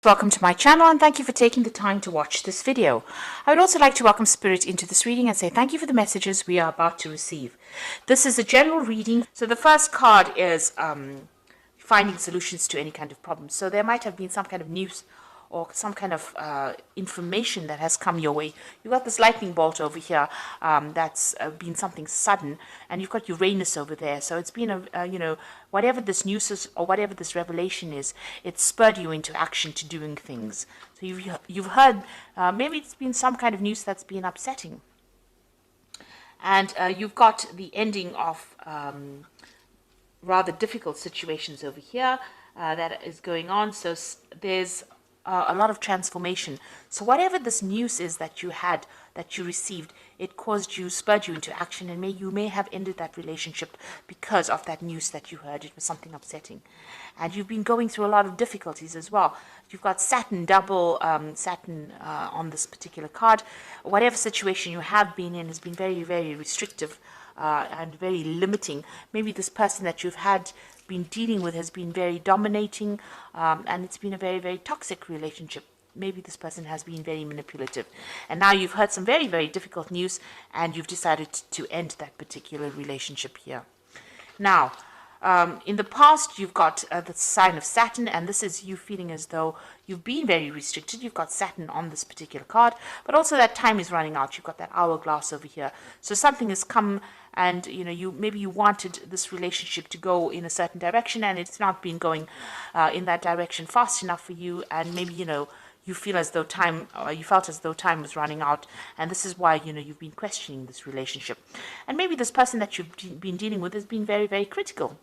Welcome to my channel and thank you for taking the time to watch this video. I would also like to welcome Spirit into this reading and say thank you for the messages we are about to receive. This is a general reading. So the first card is finding solutions to any kind of problem. So there might have been some kind of news or some kind of information that has come your way. You've got this lightning bolt over here that's been something sudden, and you've got Uranus over there. So it's been whatever this news is or whatever this revelation is, it spurred you into action to doing things. So you've heard, maybe it's been some kind of news that's been upsetting. And you've got the ending of rather difficult situations over here that is going on. So there's a lot of transformation. So whatever this news is that you had, that you received, it spurred you into action, and you may have ended that relationship because of that news that you heard. It was something upsetting. And you've been going through a lot of difficulties as well. You've got Saturn, double Saturn on this particular card. Whatever situation you have been in has been very, very restrictive and very limiting. Maybe this person that you've been dealing with has been very dominating, and it's been a very, very toxic relationship. Maybe this person has been very manipulative, and now you've heard some very, very difficult news and you've decided to end that particular relationship here. Now, in the past, you've got the sign of Saturn, and this is you feeling as though you've been very restricted. You've got Saturn on this particular card, but also that time is running out. You've got that hourglass over here. So something has come, and maybe you wanted this relationship to go in a certain direction, and it's not been going in that direction fast enough for you, and maybe you feel as though you felt as though time was running out, and this is why you've been questioning this relationship. And maybe this person that you've been dealing with has been very, very critical.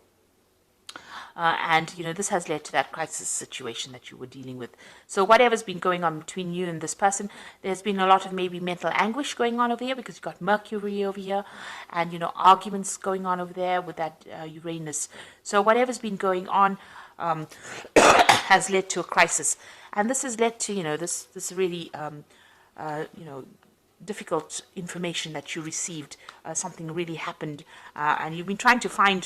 And this has led to that crisis situation that you were dealing with. So whatever's been going on between you and this person, there's been a lot of maybe mental anguish going on over here, because you've got Mercury over here, and arguments going on over there with that Uranus. So whatever's been going on has led to a crisis, and this has led to this really difficult information that you received. Something really happened, and you've been trying to find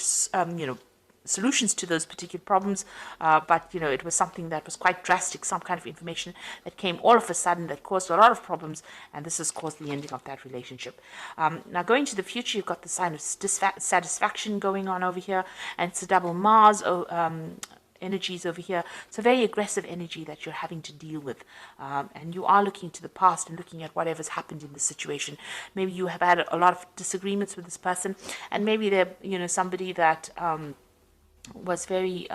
solutions to those particular problems, but it was something that was quite drastic, some kind of information that came all of a sudden that caused a lot of problems, and this has caused the ending of that relationship. Now going to the future, you've got the sign of dissatisfaction going on over here, and it's a double Mars energies over here. It's a very aggressive energy that you're having to deal with, and you are looking to the past and looking at whatever's happened in this situation. Maybe you have had a lot of disagreements with this person, and maybe they're somebody that was very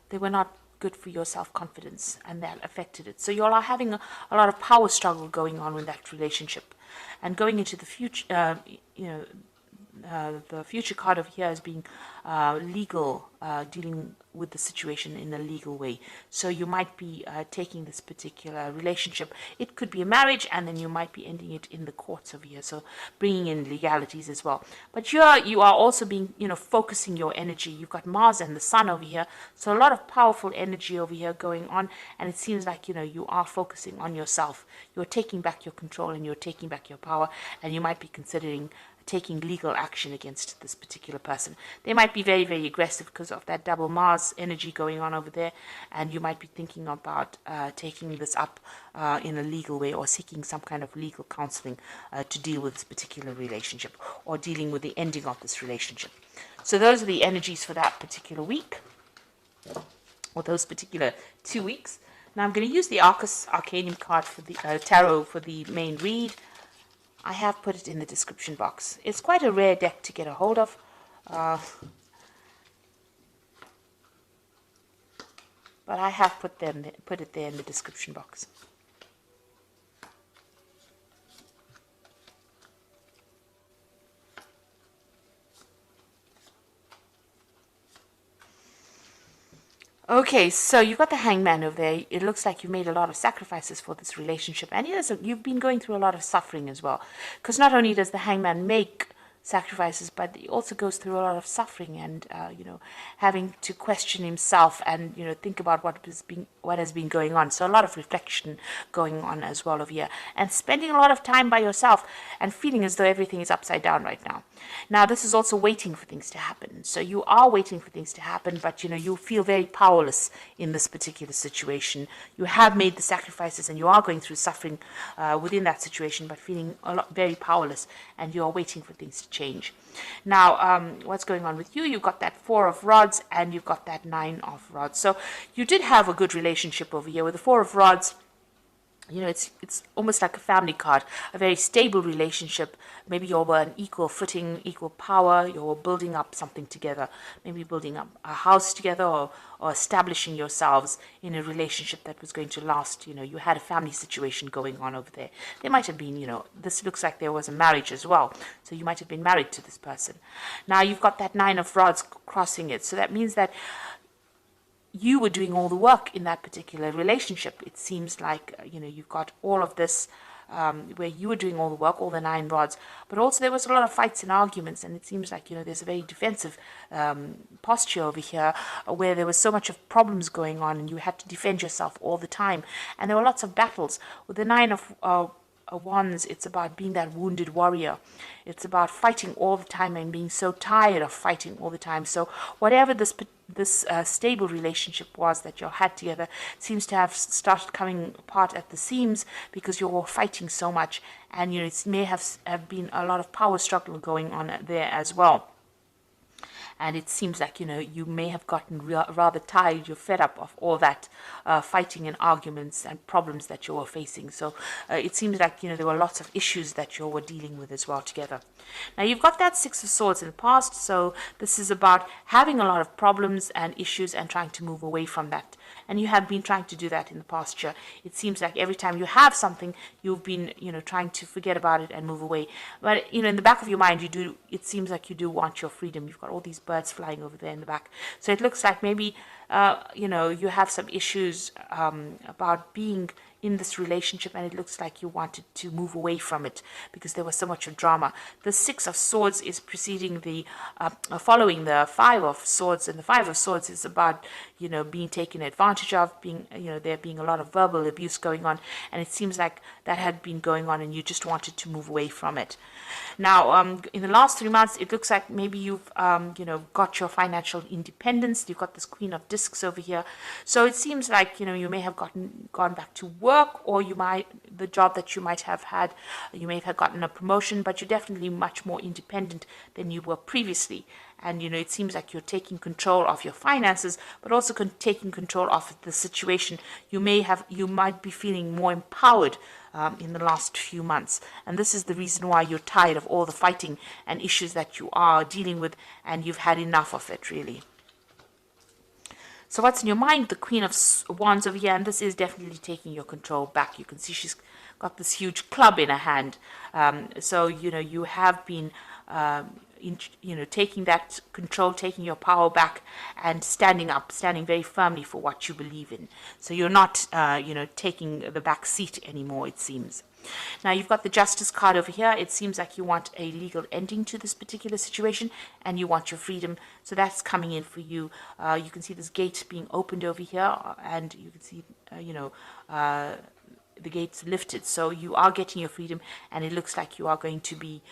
they were not good for your self-confidence, and that affected it. So you all are having a lot of power struggle going on with that relationship. And going into the future, the future card over here is being legal, dealing with the situation in a legal way. So you might be taking this particular relationship. It could be a marriage, and then you might be ending it in the courts over here. So bringing in legalities as well. But you are also being, focusing your energy. You've got Mars and the Sun over here. So a lot of powerful energy over here going on. And it seems like, you are focusing on yourself. You're taking back your control and you're taking back your power. And you might be considering taking legal action against this particular person. They might be very, very aggressive because of that double Mars energy going on over there, and you might be thinking about taking this up in a legal way, or seeking some kind of legal counseling to deal with this particular relationship, or dealing with the ending of this relationship. So those are the energies for that particular week, or those particular 2 weeks. Now I'm going to use the Arcanum card for the tarot for the main read. I have put it in the description box. It's quite a rare deck to get a hold of. But I have put it there in the description box. Okay, so you've got the Hangman over there. It looks like you've made a lot of sacrifices for this relationship, and you've been going through a lot of suffering as well. Because not only does the Hangman make sacrifices, but he also goes through a lot of suffering and having to question himself and think about what has been going on. So a lot of reflection going on as well over here, and spending a lot of time by yourself and feeling as though everything is upside down right now. Now this is also waiting for things to happen. So you are waiting for things to happen, but you feel very powerless in this particular situation. You have made the sacrifices and you are going through suffering within that situation, but feeling very powerless, and you are waiting for things to change. Now, what's going on with you? You've got that 4 of rods and you've got that 9 of rods. So you did have a good relationship over here with the 4 of rods. It's almost like a family card, a very stable relationship. Maybe you're on an equal footing, equal power. You're building up something together, maybe building up a house together, or establishing yourselves in a relationship that was going to last. You had a family situation going on over there. There might have been, this looks like there was a marriage as well. So you might have been married to this person. Now you've got that 9 of rods crossing it. So that means that you were doing all the work in that particular relationship. It seems like, you've got all of this where you were doing all the work, all the 9 rods, but also there was a lot of fights and arguments, and it seems like, there's a very defensive posture over here where there was so much of problems going on and you had to defend yourself all the time. And there were lots of battles. With the 9 of Wands, it's about being that wounded warrior. It's about fighting all the time and being so tired of fighting all the time. So whatever this stable relationship was that you had together seems to have started coming apart at the seams because you were fighting so much, and it may have been a lot of power struggle going on there as well. And it seems like, you may have gotten rather tired, you're fed up of all that fighting and arguments and problems that you were facing. So it seems like, there were lots of issues that you were dealing with as well together. Now you've got that 6 of Swords in the past. So this is about having a lot of problems and issues and trying to move away from that. And you have been trying to do that in the past year. It seems like every time you have something, you've been, trying to forget about it and move away. But, in the back of your mind, it seems like you do want your freedom. You've got all these birds flying over there in the back. So it looks like maybe, you have some issues about being in this relationship, and it looks like you wanted to move away from it because there was so much of drama. The 6 of Swords is preceding following the 5 of Swords, and the 5 of Swords is about, being taken advantage of, being, there being a lot of verbal abuse going on, and it seems like that had been going on and you just wanted to move away from it. Now, in the last 3 months, it looks like maybe you've, got your financial independence. You've got this Queen of Discs over here. So it seems like, you may have gone back to work, or the job that you might have had, you may have gotten a promotion, but you're definitely much more independent than you were previously. And, it seems like you're taking control of your finances, but also taking control of the situation. You might be feeling more empowered in the last few months. And this is the reason why you're tired of all the fighting and issues that you are dealing with, and you've had enough of it, really. So what's in your mind? The Queen of Wands over here, and this is definitely taking your control back. You can see she's got this huge club in her hand. So, you have been, taking that control, taking your power back, and standing very firmly for what you believe in. So you're not, taking the back seat anymore, it seems. Now you've got the Justice card over here. It seems like you want a legal ending to this particular situation and you want your freedom. So that's coming in for you. You can see this gate being opened over here, and you can see, the gates lifted. So you are getting your freedom, and it looks like you are going to be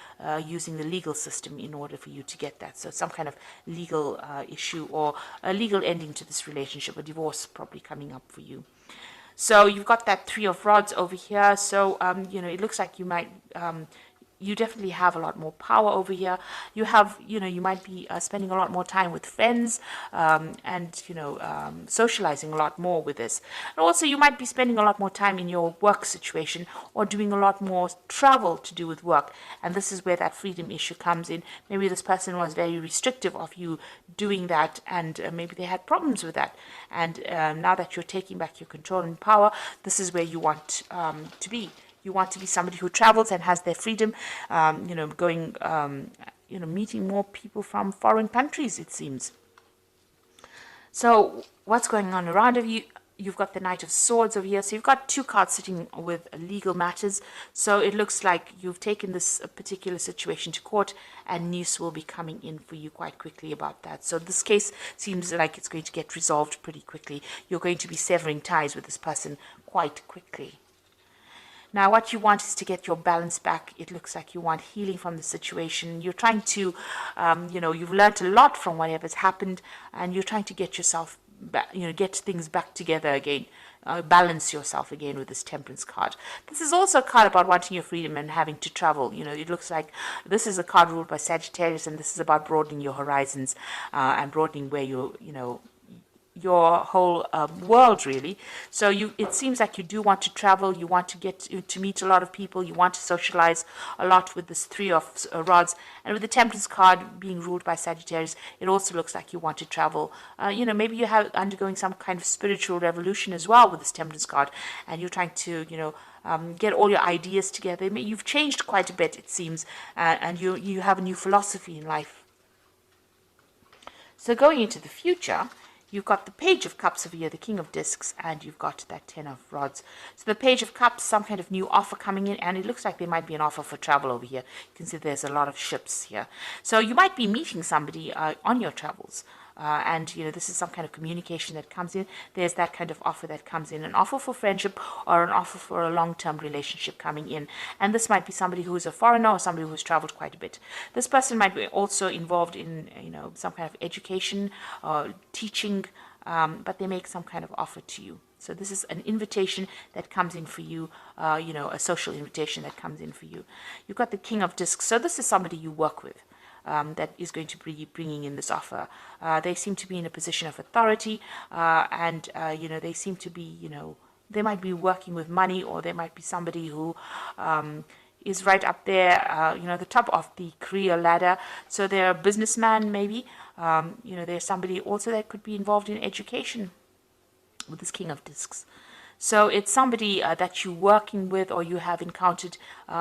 using the legal system in order for you to get that. So some kind of legal issue or a legal ending to this relationship, a divorce probably coming up for you. So you've got that 3 of Rods over here. So, it looks like you might, you definitely have a lot more power over here. You have, you might be spending a lot more time with friends and, socializing a lot more with this. And also you might be spending a lot more time in your work situation or doing a lot more travel to do with work. And this is where that freedom issue comes in. Maybe this person was very restrictive of you doing that, and maybe they had problems with that. And now that you're taking back your control and power, this is where you want to be. You want to be somebody who travels and has their freedom, going, meeting more people from foreign countries, it seems. So what's going on around of you? you've got the Knight of Swords over here. So you've got two cards sitting with legal matters. So it looks like you've taken this particular situation to court, and news will be coming in for you quite quickly about that. So this case seems like it's going to get resolved pretty quickly. You're going to be severing ties with this person quite quickly. Now, what you want is to get your balance back. It looks like you want healing from the situation. You're trying to, you've learned a lot from whatever's happened, and you're trying to get yourself back, get things back together again, balance yourself again with this Temperance card. This is also a card about wanting your freedom and having to travel. It looks like this is a card ruled by Sagittarius, and this is about broadening your horizons and broadening where your whole world, really. So it seems like you do want to travel, you want to get to meet a lot of people, you want to socialize a lot with this Three of Rods. And with the Temperance card being ruled by Sagittarius, it also looks like you want to travel. Maybe you have undergoing some kind of spiritual revolution as well with this Temperance card, and you're trying to get all your ideas together. You've changed quite a bit, it seems, and you have a new philosophy in life. So going into the future, you've got the Page of Cups over here, the King of Discs, and you've got that Ten of Rods. So the Page of Cups, some kind of new offer coming in, and it looks like there might be an offer for travel over here. You can see there's a lot of ships here. So you might be meeting somebody on your travels. This is some kind of communication that comes in. There's that kind of offer that comes in, an offer for friendship or an offer for a long-term relationship coming in. And this might be somebody who is a foreigner or somebody who's traveled quite a bit. This person might be also involved in, some kind of education or teaching, but they make some kind of offer to you. So this is an invitation that comes in for you, a social invitation that comes in for you. You've got the King of Discs. So this is somebody you work with. That is going to be bringing in this offer. They seem to be in a position of authority, and they seem to be, they might be working with money, or there might be somebody who is right up there, the top of the career ladder. So they're a businessman, maybe. There's somebody also that could be involved in education with this King of Discs. So it's somebody that you're working with or you have encountered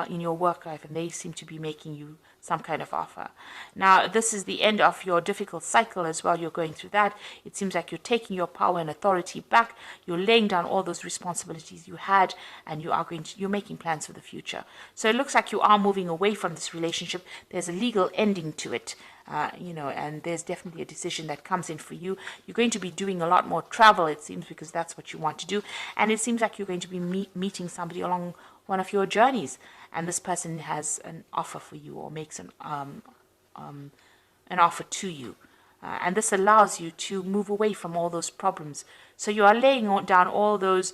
in your work life, and they seem to be making you some kind of offer. Now, this is the end of your difficult cycle as well. You're going through that. It seems like you're taking your power and authority back. You're laying down all those responsibilities you had, and you're making plans for the future. So it looks like you are moving away from this relationship. There's a legal ending to it. And there's definitely a decision that comes in for you. You're going to be doing a lot more travel, it seems, because that's what you want to do. And it seems like you're going to be meeting somebody along one of your journeys, and this person has an offer for you or makes an offer to you. And this allows you to move away from all those problems. So you are laying down all those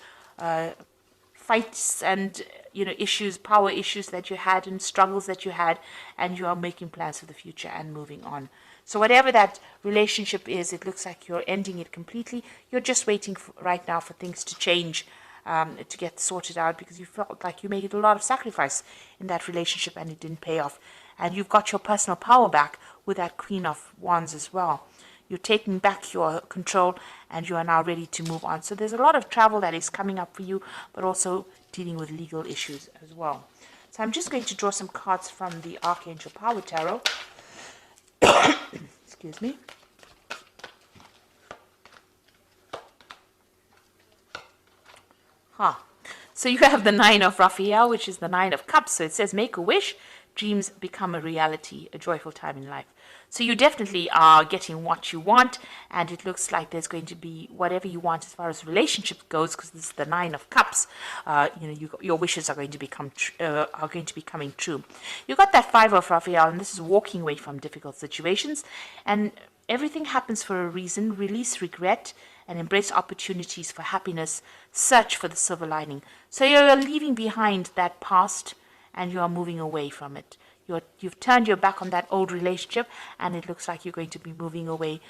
fights and issues, power issues that you had and struggles that you had, and you are making plans for the future and moving on. So whatever that relationship is, it looks like you're ending it completely. You're just waiting right now for things to change, to get sorted out, because you felt like you made a lot of sacrifice in that relationship and it didn't pay off. And you've got your personal power back with that Queen of Wands as well. You're taking back your control, and you are now ready to move on. So there's a lot of travel that is coming up for you, but also dealing with legal issues as well. So I'm just going to draw some cards from the Archangel Power Tarot. Excuse me. So you have the Nine of Raphael, which is the Nine of Cups. So it says, make a wish, dreams become a reality, a joyful time in life. So you definitely are getting what you want, and it looks like there's going to be whatever you want as far as relationship goes, because this is the Nine of Cups. Your wishes are going to be coming true. You got that Five of Raphael, and this is walking away from difficult situations, and everything happens for a reason. Release regret and embrace opportunities for happiness. Search for the silver lining. So you're leaving behind that past, and you are moving away from it. You've turned your back on that old relationship, and it looks like you're going to be moving away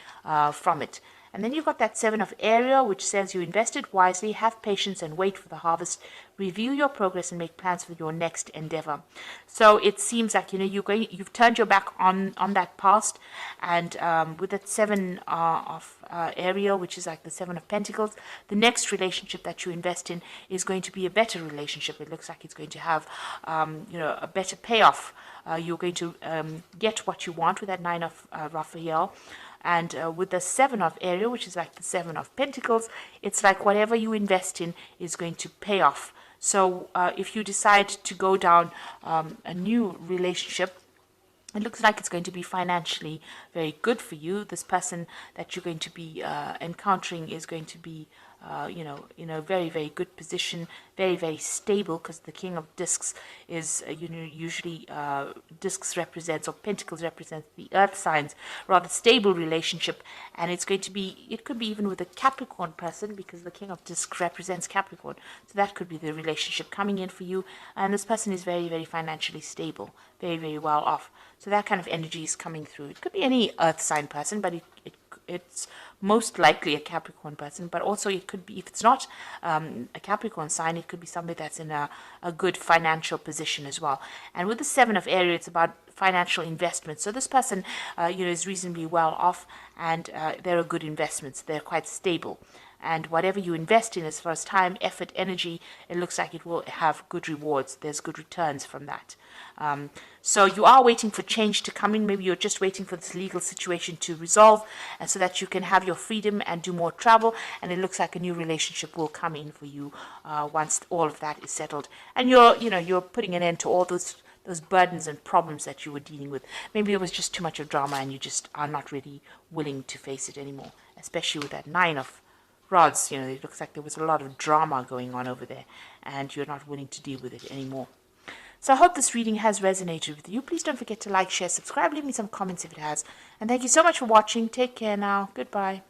from it. And then you've got that Seven of Ariel, which says you invested wisely, have patience, and wait for the harvest. Review your progress and make plans for your next endeavor. So it seems like you've turned your back on that past, and with that Seven of Ariel, which is like the Seven of Pentacles, the next relationship that you invest in is going to be a better relationship. It looks like it's going to have a better payoff. You're going to get what you want with that Nine of Raphael. And with the Seven of Area, which is like the Seven of Pentacles, it's like whatever you invest in is going to pay off. So if you decide to go down a new relationship, it looks like it's going to be financially very good for you. This person that you're going to be encountering is going to be, in a very, very good position, very, very stable, because the King of Discs is, usually Discs represents, or Pentacles represents the earth signs, rather stable relationship. And it's going to be, it could be even with a Capricorn person, because the King of Discs represents Capricorn. So that could be the relationship coming in for you. And this person is very, very financially stable, very, very well off. So that kind of energy is coming through. It could be any earth sign person, but it's most likely a Capricorn person. But also it could be, if it's not a Capricorn sign, it could be somebody that's in a good financial position as well. And with the Seven of Area, it's about financial investments. So this person, is reasonably well off, and they're good investments. They're quite stable. And whatever you invest in as far as time, effort, energy, it looks like it will have good rewards. There's good returns from that. So you are waiting for change to come in. Maybe you're just waiting for this legal situation to resolve, and so that you can have your freedom and do more travel. And it looks like a new relationship will come in for you once all of that is settled. And you're putting an end to all those burdens and problems that you were dealing with. Maybe it was just too much of drama, and you just are not really willing to face it anymore, especially with that Nine of Rods. It looks like there was a lot of drama going on over there, and you're not willing to deal with it anymore. So I hope this reading has resonated with you. Please don't forget to like, share, subscribe, leave me some comments if it has. And thank you so much for watching. Take care now. Goodbye.